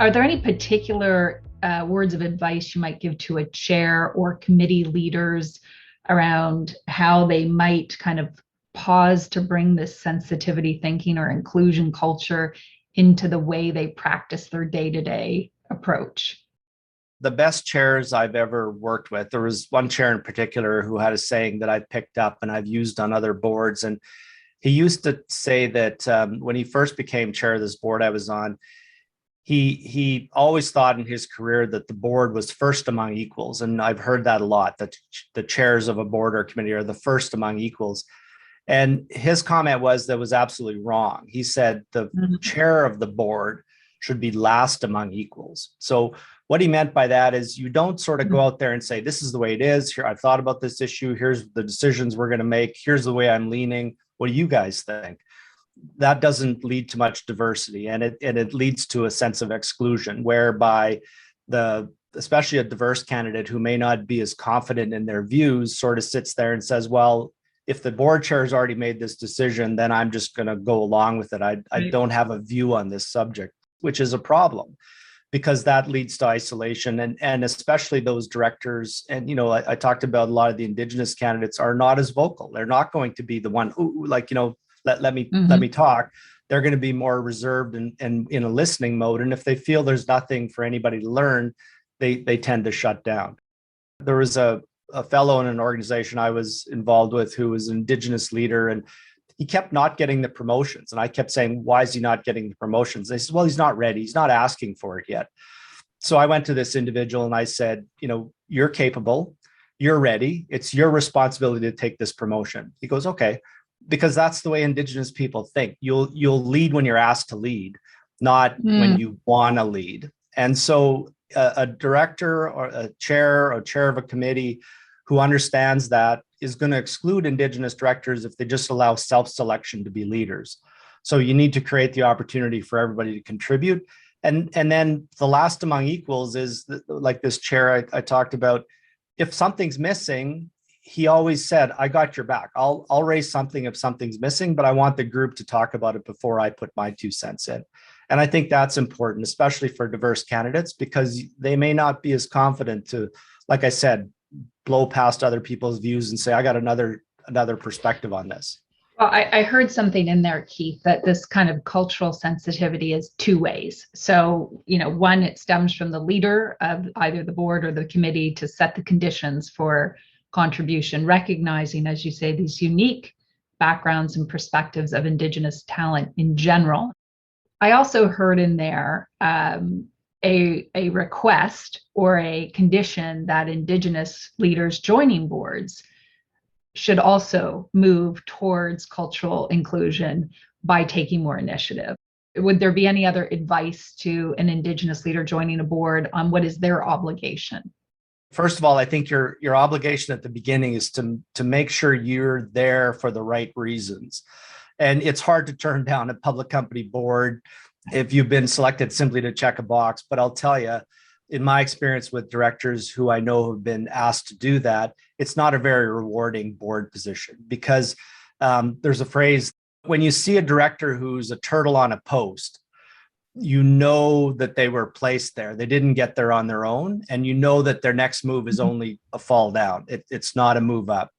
Are there any particular words of advice you might give to a chair or committee leaders around how they might kind of pause to bring this sensitivity thinking or inclusion culture into the way they practice their day-to-day approach? The best chairs I've ever worked with, there was one chair in particular who had a saying that I picked up and I've used on other boards. And he used to say that when he first became chair of this board I was on, he always thought in his career that the board was first among equals. And I've heard that a lot, that the chairs of a board or committee are the first among equals. And his comment was that was absolutely wrong. He said the chair of the board should be last among equals. So what he meant by that is you don't sort of go out there and say, this is the way it is. Here, I've thought about this issue. Here's the decisions we're going to make. Here's the way I'm leaning. What do you guys think? That doesn't lead to much diversity, and it leads to a sense of exclusion, whereby especially a diverse candidate who may not be as confident in their views sort of sits there and says, well, if the board chair has already made this decision, then I'm just going to go along with it. I don't have a view on this subject, which is a problem, because that leads to isolation, and especially those directors. And, I talked about a lot of the Indigenous candidates are not as vocal. They're not going to be the one who, let me talk. They're going to be more reserved and in a listening mode. And if they feel there's nothing for anybody to learn, they tend to shut down. There was a fellow in an organization I was involved with who was an Indigenous leader, and he kept not getting the promotions. And I kept saying, why is he not getting the promotions? They said, well, he's not ready. He's not asking for it yet. So I went to this individual and I said, you're capable, you're ready. It's your responsibility to take this promotion. He goes, okay, because that's the way Indigenous people think. You'll lead when you're asked to lead, not when you want to lead. And so a director or a chair of a committee who understands that is going to exclude Indigenous directors if they just allow self-selection to be leaders. So you need to create the opportunity for everybody to contribute. And then the last among equals is like this chair I talked about. If something's missing, he always said, I got your back. I'll raise something if something's missing, but I want the group to talk about it before I put my 2 cents in. And I think that's important, especially for diverse candidates, because they may not be as confident to, like I said, blow past other people's views and say, I got another perspective on this. Well, I heard something in there, Keith, that this kind of cultural sensitivity is 2 ways. So, one, it stems from the leader of either the board or the committee to set the conditions for contribution, recognizing, as you say, these unique backgrounds and perspectives of Indigenous talent in general. I also heard in there a request or a condition that Indigenous leaders joining boards should also move towards cultural inclusion by taking more initiative. Would there be any other advice to an Indigenous leader joining a board on what is their obligation? First of all, I think your obligation at the beginning is to make sure you're there for the right reasons. And it's hard to turn down a public company board if you've been selected simply to check a box. But I'll tell you, in my experience with directors who I know have been asked to do that, it's not a very rewarding board position, because there's a phrase, when you see a director who's a turtle on a post, you know that they were placed there. They didn't get there on their own. And you know that their next move is only a fall down. It's not a move up.